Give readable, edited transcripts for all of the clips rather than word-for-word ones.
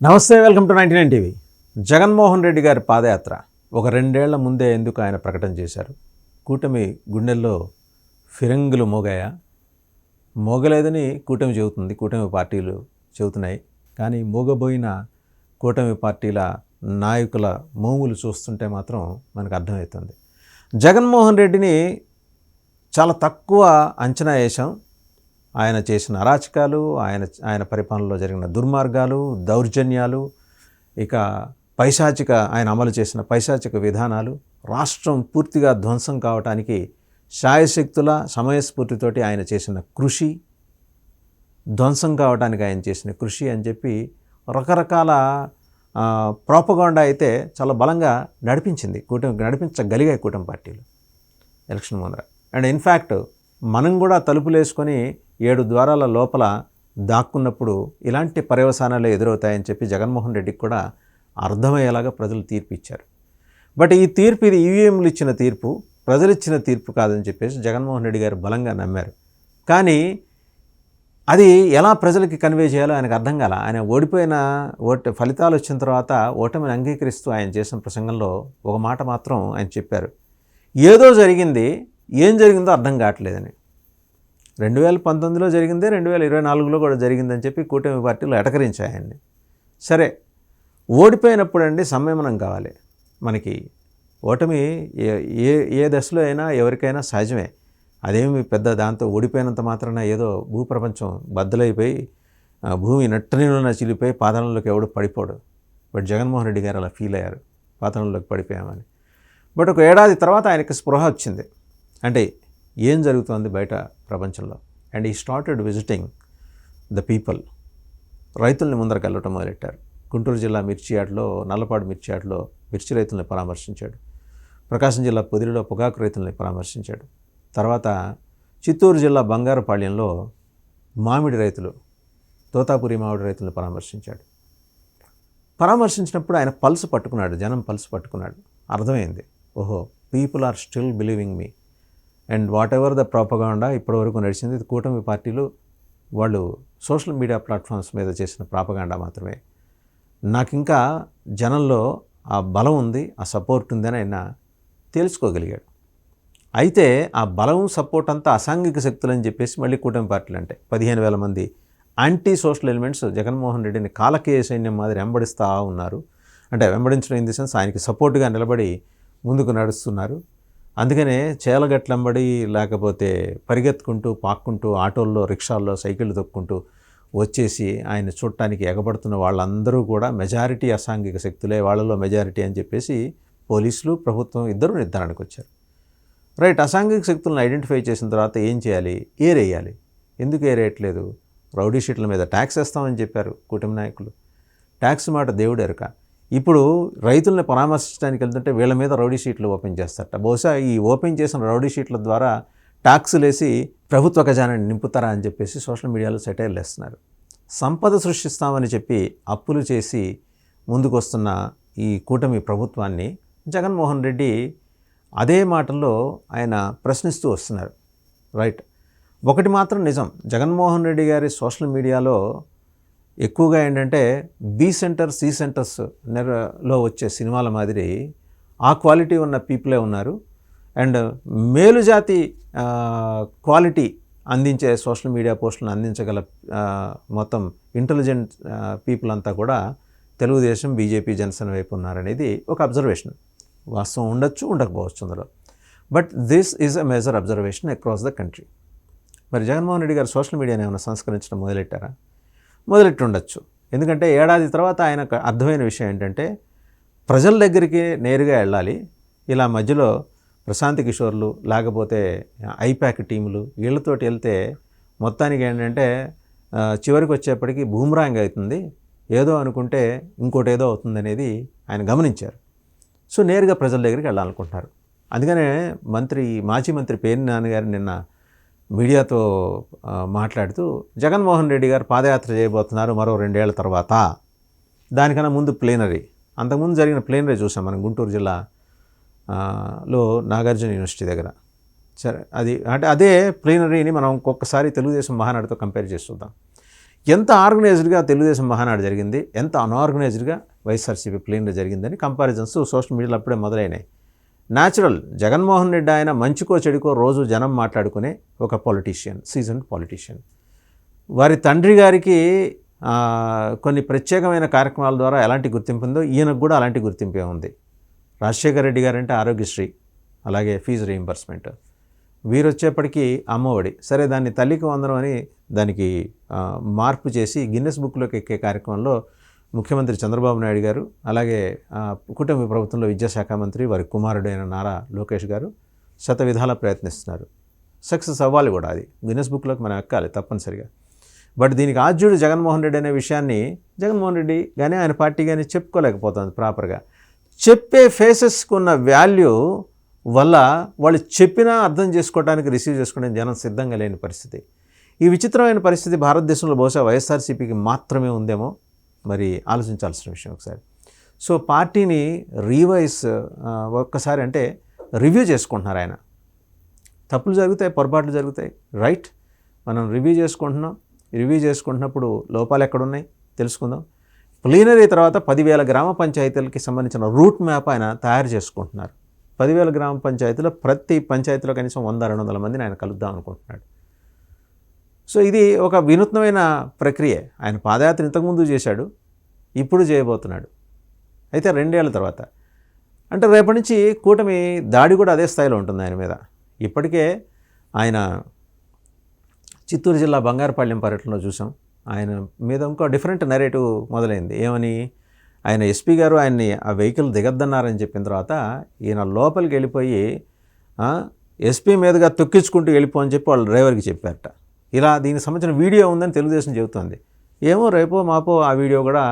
నమస్తే, welcome to 99 TV. Jaganmohan Reddy గారి పాదయాత్ర ఒక 2 ఏళ్ల ముందే ఎందుకు ఆయన ప్రకటన చేశారు? కూటమి గుండెల్లో ఫిరంగులు మోగాయా? మోగలేదని కూటమి చెబుతుంది, కూటమి పార్టీలు చెబుతున్నాయి. కానీ మోగబోయిన కూటమి పార్టీల నాయకుల మోములు చూస్తుంటే మాత్రం మనకు అర్థమవుతుంది. జగన్మోహన్ రెడ్డిని చాలా తక్కువ అంచనా వేశాం. ఆయన చేసిన అరాచకాలు, ఆయన పరిపాలనలో జరిగిన దుర్మార్గాలు, దౌర్జన్యాలు, ఇక ఆయన అమలు చేసిన పైశాచిక విధానాలు, రాష్ట్రం పూర్తిగా ధ్వంసం కావటానికి శాయశక్తుల సమయస్ఫూర్తితోటి ఆయన చేసిన కృషి, ధ్వంసం కావడానికి ఆయన చేసిన కృషి అని చెప్పి రకరకాల ప్రోపగాండా అయితే చాలా బలంగా నడిపించగలిగాయి కూటమి పార్టీలు ఎలక్షన్ ముందర. అండ్ ఇన్ఫ్యాక్ట్ మనం కూడా తలుపులేసుకొని 7 ద్వారాల లోపల దాక్కున్నప్పుడు ఇలాంటి పర్యవసానాలు ఎదురవుతాయని చెప్పి జగన్మోహన్ రెడ్డికి కూడా అర్థమయ్యేలాగా ప్రజలు తీర్పు ఇచ్చారు. బట్ ఈ తీర్పు ఇది ఈవీఎంలు ఇచ్చిన తీర్పు, ప్రజలు ఇచ్చిన తీర్పు కాదని చెప్పేసి జగన్మోహన్ రెడ్డి గారు బలంగా నమ్మారు. కానీ అది ఎలా ప్రజలకి కన్వే చేయాలో ఆయనకు అర్థం కాల. ఆయన ఓడిపోయిన ఫలితాలు వచ్చిన తర్వాత ఓటమిని అంగీకరిస్తూ ఆయన చేసిన ప్రసంగంలో ఒక మాట మాత్రం ఆయన చెప్పారు. ఏదో జరిగింది, ఏం జరిగిందో అర్థం కావట్లేదని. 2019లో జరిగిందే 2024లో కూడా జరిగిందని చెప్పి కూటమి పార్టీలు ఎటకరించాయి ఆయన్ని. సరే, ఓడిపోయినప్పుడు అండి సంయమనం కావాలి. మనకి ఓటమి ఏ దశలో అయినా ఎవరికైనా సహజమే. అదేమి పెద్ద దాంతో ఓడిపోయినంత మాత్రాన ఏదో భూప్రపంచం బద్దలైపోయి భూమి నట్టనిలో చిలిపోయి పాతాళంలోకి ఎవడు పడిపోడు. బట్ జగన్మోహన్ రెడ్డి గారు అలా ఫీల్ అయ్యారు, పాతాళంలోకి పడిపోయామని. బట్ ఒక ఏడాది తర్వాత ఆయనకి స్పృహ వచ్చింది, అంటే ఏం జరుగుతోంది బయట ప్రపంచంలో. అండ్ ఈ స్టార్టెడ్ విజిటింగ్ ద పీపుల్. రైతుల్ని ముందరకు వెళ్ళటం మొదలెట్టారు. గుంటూరు జిల్లా మిర్చియాడ్లో, నల్లపాడు మిర్చియాడ్లో మిర్చి రైతుల్ని పరామర్శించాడు. ప్రకాశం జిల్లా పొదిలిలో పొగాకు రైతుల్ని పరామర్శించాడు. తర్వాత చిత్తూరు జిల్లా బంగారుపాళ్యంలో మామిడి రైతులు, తోతాపురి మామిడి రైతుల్ని పరామర్శించినప్పుడు ఆయన పల్స్ పట్టుకున్నాడు, జనం పల్స్ పట్టుకున్నాడు. అర్థమైంది, ఓహో, people are still believing me. And whatever the propaganda ఇప్పటివరకు నడిచింది, ఇది కూటమి పార్టీలు వాళ్ళు సోషల్ మీడియా ప్లాట్ఫామ్స్ మీద చేసిన ప్రాపగాండా మాత్రమే. నాకు ఇంకా జనంలో ఆ బలం ఉంది, ఆ సపోర్ట్ ఉందని ఆయన తెలుసుకోగలిగాడు. అయితే ఆ బలం, సపోర్ట్ అంతా అసాంఘిక శక్తులని చెప్పేసి మళ్ళీ కూటమి పార్టీలు అంటే 15,000 మంది యాంటీ సోషల్ ఎలిమెంట్స్ జగన్మోహన్ రెడ్డిని కాలకేయ సైన్యం మాదిరి వెంబడిస్తూ ఉన్నారు. అంటే వెంబడించడం ఇన్ ది సెన్స్ ఆయనకి సపోర్ట్గా నిలబడి ముందుకు నడుస్తున్నారు. అందుకనే చేలగట్లంబడి, లేకపోతే పరిగెత్తుకుంటూ, పాక్కుంటూ, ఆటోల్లో, రిక్షాల్లో, సైకిళ్ళు తొక్కుంటూ వచ్చేసి ఆయన చూడటానికి ఎగబడుతున్న వాళ్ళందరూ కూడా మెజారిటీ అసాంఘిక శక్తులే, వాళ్ళలో మెజారిటీ అని చెప్పేసి పోలీసులు, ప్రభుత్వం ఇద్దరు నిర్ధారణకు వచ్చారు. రైట్, అసాంఘిక శక్తులను ఐడెంటిఫై చేసిన తర్వాత ఏం చేయాలి? ఏరేయాలి. ఎందుకు ఏరేయట్లేదు? రౌడీ షీట్ల మీద ట్యాక్స్ వేస్తామని చెప్పారు కూటమి నాయకులు. ట్యాక్స్ మాట దేవుడు ఎరుక. ఇప్పుడు రైతుల్ని పరామర్శించడానికి వెళ్తుంటే వీళ్ళ మీద రౌడీ షీట్లు ఓపెన్ చేస్తారట. బహుశా ఈ ఓపెన్ చేసిన రౌడీ షీట్ల ద్వారా ట్యాక్సులు వేసి ప్రభుత్వ ఖజానాన్ని నింపుతారా అని చెప్పేసి సోషల్ మీడియాలో సెటైర్లు వేస్తున్నారు. సంపద సృష్టిస్తామని చెప్పి అప్పులు చేసి ముందుకు వస్తున్న ఈ కూటమి ప్రభుత్వాన్ని జగన్మోహన్ రెడ్డి అదే మాటల్లో ఆయన ప్రశ్నిస్తూ వస్తున్నారు. రైట్, ఒకటి మాత్రం నిజం, జగన్మోహన్ రెడ్డి గారి సోషల్ మీడియాలో ఎక్కువగా ఏంటంటే బి సెంటర్, సి సెంటర్స్ లో వచ్చే సినిమాల మాదిరి ఆ క్వాలిటీ ఉన్న పీపులే ఉన్నారు. అండ్ మేలుజాతి క్వాలిటీ అందించే సోషల్ మీడియా పోస్టులను అందించగల మొత్తం ఇంటెలిజెంట్ పీపుల్ అంతా కూడా తెలుగుదేశం, బీజేపీ, జనసేన వైపు ఉన్నారనేది ఒక అబ్జర్వేషన్. వాస్తవం ఉండొచ్చు, ఉండకపోవచ్చు అందులో. But this is a major observation across the country. మరి జగన్మోహన్ రెడ్డి గారు సోషల్ మీడియాని ఏమైనా సంస్కరించడం మొదలెట్టారా? మొదలెట్టి ఉండొచ్చు. ఎందుకంటే ఏడాది తర్వాత ఆయనకు అర్థమైన విషయం ఏంటంటే ప్రజల దగ్గరికి నేరుగా వెళ్ళాలి. ఇలా మధ్యలో ప్రశాంత్ కిషోర్లు, లేకపోతే ఐప్యాక్ టీములు వీళ్ళతోటి వెళ్తే మొత్తానికి ఏంటంటే చివరికి వచ్చేప్పటికి బూమ్రాంగ్ అవుతుంది, ఏదో అనుకుంటే ఇంకోటి ఏదో అవుతుందనేది ఆయన గమనించారు. సో నేరుగా ప్రజల దగ్గరికి వెళ్ళాలనుకుంటున్నారు. అందుకనే మాజీ మంత్రి పేర్ని నాన్నగారు నిన్న మీడియాతో మాట్లాడుతూ జగన్మోహన్ రెడ్డి గారు పాదయాత్ర చేయబోతున్నారు మరో 2 ఏళ్ల తర్వాత. దానికన్నా ముందు ప్లేనరీ, అంతకుముందు జరిగిన ప్లేనరీ చూసాం మనం గుంటూరు జిల్లాలో నాగార్జున యూనివర్సిటీ దగ్గర. సరే, అది అంటే అదే ప్లేనరీని మనం ఒక్కొక్కసారి తెలుగుదేశం మహానాడుతో కంపేర్ చేసి చూద్దాం. ఎంత ఆర్గనైజ్డ్గా తెలుగుదేశం మహానాడు జరిగింది, ఎంత అన్ఆర్గనైజ్డ్గా వైఎస్ఆర్సీపీ ప్లేన్లో జరిగిందని కంపారిజన్స్ సోషల్ మీడియాలో అప్పుడే మొదలైనాయి. న్యాచురల్ జగన్మోహన్ రెడ్డి ఆయన మంచికో చెడుకో రోజు జనం మాట్లాడుకునే ఒక పొలిటీషియన్, సీజన్డ్ పొలిటీషియన్. వారి తండ్రి గారికి కొన్ని ప్రత్యేకమైన కార్యక్రమాల ద్వారా ఎలాంటి గుర్తింపు ఉందో ఈయనకు కూడా అలాంటి గుర్తింపే ఉంది. రాజశేఖర రెడ్డి గారంటే ఆరోగ్యశ్రీ, అలాగే ఫీజు రీయింబర్స్మెంట్. వీరు వచ్చేప్పటికీ అమ్మఒడి. సరే, దాన్ని తల్లికి వందనం అని దానికి మార్పు చేసి గిన్నెస్ బుక్లోకి ఎక్కే కార్యక్రమంలో ముఖ్యమంత్రి చంద్రబాబు నాయుడు గారు, అలాగే కూటమి ప్రభుత్వంలో విద్యాశాఖ మంత్రి వారి కుమారుడైన నారా లోకేష్ గారు శతవిధాలా ప్రయత్నిస్తున్నారు. సక్సెస్ అవ్వాలి కూడా, అది గిన్నెస్ బుక్లోకి మనం ఎక్కాలి తప్పనిసరిగా. బట్ దీనికి ఆద్యుడు జగన్మోహన్ రెడ్డి అనే విషయాన్ని జగన్మోహన్ రెడ్డి కానీ ఆయన పార్టీ కానీ చెప్పుకోలేకపోతుంది ప్రాపర్గా. చెప్పే ఫేసెస్కి ఉన్న వాల్యూ వల్ల వాళ్ళు చెప్పినా అర్థం చేసుకోవడానికి, రిసీవ్ చేసుకోవడానికి జనం సిద్ధంగా లేని పరిస్థితి. ఈ విచిత్రమైన పరిస్థితి భారతదేశంలో బహుశా వైఎస్ఆర్సీపీకి మాత్రమే ఉందేమో, మరి ఆలోచించాల్సిన విషయం ఒకసారి. సో పార్టీని ఒక్కసారి అంటే రివ్యూ చేసుకుంటున్నారు ఆయన. తప్పులు జరుగుతాయి, పొరపాట్లు జరుగుతాయి, రైట్. మనం రివ్యూ చేసుకుంటున్నప్పుడు లోపాలు ఎక్కడున్నాయి తెలుసుకుందాం. ప్లీనరీ తర్వాత 10,000 గ్రామ పంచాయతీలకి సంబంధించిన రూట్ మ్యాప్ ఆయన తయారు చేసుకుంటున్నారు. 10,000 గ్రామ పంచాయతీలో ప్రతి పంచాయతీలో కనీసం 100-200 మందిని ఆయన కలుద్దాం అనుకుంటున్నాడు. సో ఇది ఒక వినూత్నమైన ప్రక్రియ. ఆయన పాదయాత్ర ఇంతకుముందు చేశాడు, ఇప్పుడు చేయబోతున్నాడు. అయితే 2 ఏళ్ల తర్వాత అంటే రేపటి నుంచి కూటమి దాడి కూడా అదే స్థాయిలో ఉంటుంది ఆయన మీద. ఇప్పటికే ఆయన చిత్తూరు జిల్లా బంగారుపాళ్యం పర్యటనలో చూసాం. ఆయన మీద ఇంకో డిఫరెంట్ నెరేటివ్ మొదలైంది. ఏమని, ఆయన ఎస్పీ గారు ఆయన్ని ఆ వెహికల్ దిగద్దన్నారని చెప్పిన తర్వాత ఈయన లోపలికి వెళ్ళిపోయి ఎస్పీ మీదుగా తొక్కించుకుంటూ వెళ్ళిపో అని చెప్పి వాళ్ళ డ్రైవర్కి చెప్పారట. ఇలా దీనికి సంబంధించిన వీడియో ఉందని తెలుగుదేశం చెబుతోంది. ఏమో రేపో మాపో ఆ వీడియో కూడా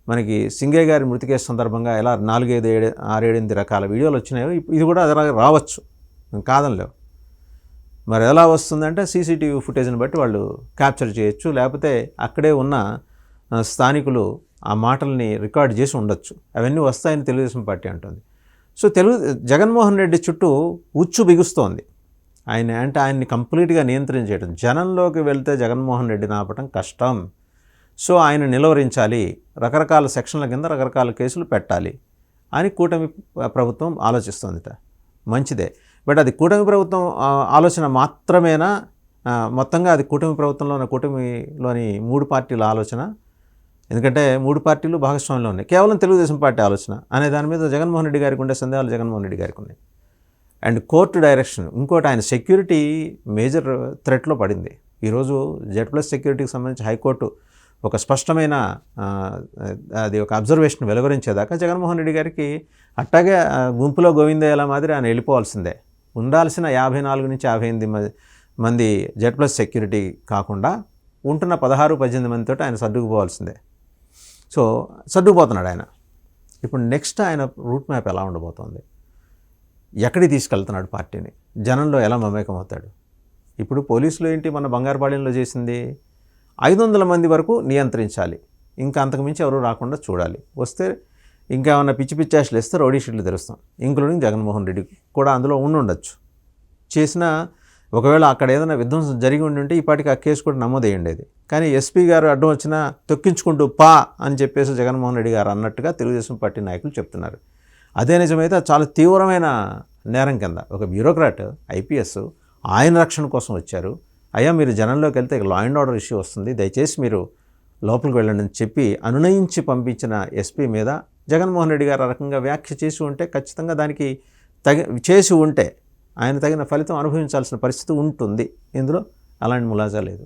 మనకి సింగయ్య గారి మృతి కేసు సందర్భంగా ఎలా 4-5-6-7 రకాల వీడియోలు వచ్చినాయో ఇది కూడా అదే రావచ్చు, కాదనిలేవు. మరి ఎలా వస్తుందంటే సీసీటీవీ ఫుటేజ్ని బట్టి వాళ్ళు క్యాప్చర్ చేయొచ్చు, లేకపోతే అక్కడే ఉన్న స్థానికులు ఆ మాటల్ని రికార్డ్ చేసి ఉండొచ్చు. అవన్నీ వస్తాయని తెలుగుదేశం పార్టీ అంటుంది. సో జగన్మోహన్ రెడ్డి చుట్టూ ఉచ్చు బిగుస్తోంది. ఆయన్ని కంప్లీట్గా నియంత్రించేయడం. జనంలోకి వెళ్తే జగన్మోహన్ రెడ్డిని ఆపటం కష్టం. సో ఆయన నిలువరించాలి, రకరకాల సెక్షన్ల కింద రకరకాల కేసులు పెట్టాలి అని కూటమి ప్రభుత్వం ఆలోచిస్తోందిట. మంచిదే, బట్ అది కూటమి ప్రభుత్వం ఆలోచన మాత్రమేనా, మొత్తంగా అది కూటమిలోని 3 పార్టీల ఆలోచన? ఎందుకంటే 3 పార్టీలు భాగస్వామ్యంలో ఉన్నాయి. కేవలం తెలుగుదేశం పార్టీ ఆలోచన అనే దాని మీద జగన్మోహన్ రెడ్డి గారికి ఉండే సందేహాలు జగన్మోహన్ రెడ్డి గారికి ఉన్నాయి. అండ్ కోర్టు డైరెక్షన్, ఇంకోటి ఆయన సెక్యూరిటీ మేజర్ థ్రెట్లో పడింది. ఈరోజు Z+ సెక్యూరిటీకి సంబంధించి హైకోర్టు ఒక స్పష్టమైన అది ఒక అబ్జర్వేషన్ వెలువరించేదాకా జగన్మోహన్ రెడ్డి గారికి అట్టాగే గుంపులో గోవిందయ్యల మాదిరి ఆయన వెళ్ళిపోవాల్సిందే. ఉండాల్సిన 54-58 మంది Z+ సెక్యూరిటీ కాకుండా ఉంటున్న 16-18 మందితో ఆయన సర్దుకుపోవాల్సిందే. సో సర్దుకుపోతున్నాడు ఆయన. ఇప్పుడు నెక్స్ట్ ఆయన రూట్ మ్యాప్ ఎలా ఉండబోతోంది, ఎక్కడికి తీసుకెళ్తున్నాడు పార్టీని, జనంలో ఎలా మమేకం అవుతాడు? ఇప్పుడు పోలీసులు ఏంటి మన బంగారుపాళ్యంలో చేసింది, 500 మంది వరకు నియంత్రించాలి, ఇంకా అంతకుమించి ఎవరు రాకుండా చూడాలి. వస్తే ఇంకా ఏమన్నా పిచ్చి ఆశలు వేస్తే రౌడీ షీట్లు తెరుస్తాం, ఇంక్లూడింగ్ జగన్మోహన్ రెడ్డి కూడా అందులో ఉండొచ్చు. చేసిన ఒకవేళ అక్కడ ఏదైనా విధ్వంసం జరిగి ఉంటే ఈ పాటికి ఆ కేసు కూడా నమోదయ్యి ఉండేది. కానీ ఎస్పీ గారు అడ్డం వచ్చినా తొక్కించుకుంటూ పా అని చెప్పేసి జగన్మోహన్ రెడ్డి గారు అన్నట్టుగా తెలుగుదేశం పార్టీ నాయకులు చెప్తున్నారు. అదే నిజమైతే చాలా తీవ్రమైన నేరం కింద ఒక బ్యూరోక్రాట్ IPS ఆయన రక్షణ కోసం వచ్చారు. అయ్యా మీరు జనంలోకి వెళ్తే లా అండ్ ఆర్డర్ ఇష్యూ వస్తుంది, దయచేసి మీరు లోపలికి వెళ్ళండి అని చెప్పి అనునయించి పంపించిన ఎస్పీ మీద జగన్మోహన్ రెడ్డి గారు ఆ రకంగా వ్యాఖ్య చేసి ఉంటే ఖచ్చితంగా దానికి చేసి ఉంటే ఆయన తగిన ఫలితం అనుభవించాల్సిన పరిస్థితి ఉంటుంది. ఇందులో అలాంటి ములాజా లేదు.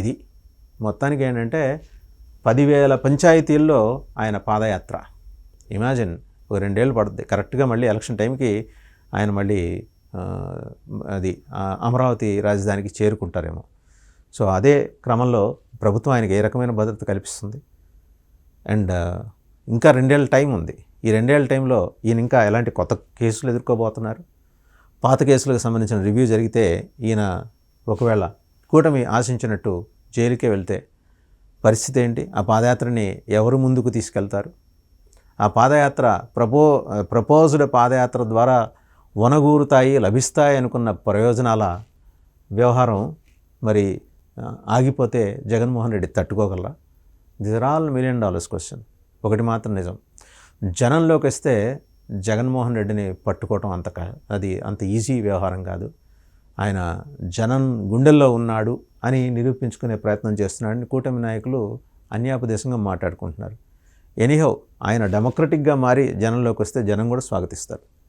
ఇది మొత్తానికి ఏంటంటే 10,000 పంచాయతీల్లో ఆయన పాదయాత్ర. ఇమాజిన్, ఒక 2 ఏళ్ళు పడుతుంది కరెక్ట్గా మళ్ళీ ఎలక్షన్ టైంకి ఆయన మళ్ళీ అమరావతి రాజధానికి చేరుకుంటారేమో. సో అదే క్రమంలో ప్రభుత్వం ఆయనకి ఏ రకమైన భద్రత కల్పిస్తుంది? అండ్ ఇంకా 2 ఏళ్ళ టైం ఉంది. ఈ 2 ఏళ్ళ టైంలో ఈయన ఇంకా ఎలాంటి కొత్త కేసులు ఎదుర్కోబోతున్నారు? పాత కేసులకు సంబంధించిన రివ్యూ జరిగితే ఈయన ఒకవేళ కూటమి ఆశించినట్టు జైలుకే వెళ్తే పరిస్థితి ఏంటి? ఆ పాదయాత్రని ఎవరు ముందుకు తీసుకెళ్తారు? ఆ పాదయాత్ర ప్రపోజ్డ్ పాదయాత్ర ద్వారా లభిస్తాయి అనుకున్న ప్రయోజనాల వ్యవహారం మరి ఆగిపోతే జగన్మోహన్ రెడ్డి తట్టుకోగలరా? This are all $1 million question. ఒకటి మాత్రం నిజం, జనంలోకి వస్తే జగన్మోహన్ రెడ్డిని పట్టుకోవటం అది అంత ఈజీ వ్యవహారం కాదు. ఆయన జనం గుండెల్లో ఉన్నాడు అని నిరూపించుకునే ప్రయత్నం చేస్తున్నాడని కూటమి నాయకులు అన్యాపదేశంగా మాట్లాడుకుంటున్నారు. ఎనీహౌ ఆయన డెమోక్రటిక్గా మారి జనంలోకి వస్తే జనం కూడా స్వాగతిస్తారు.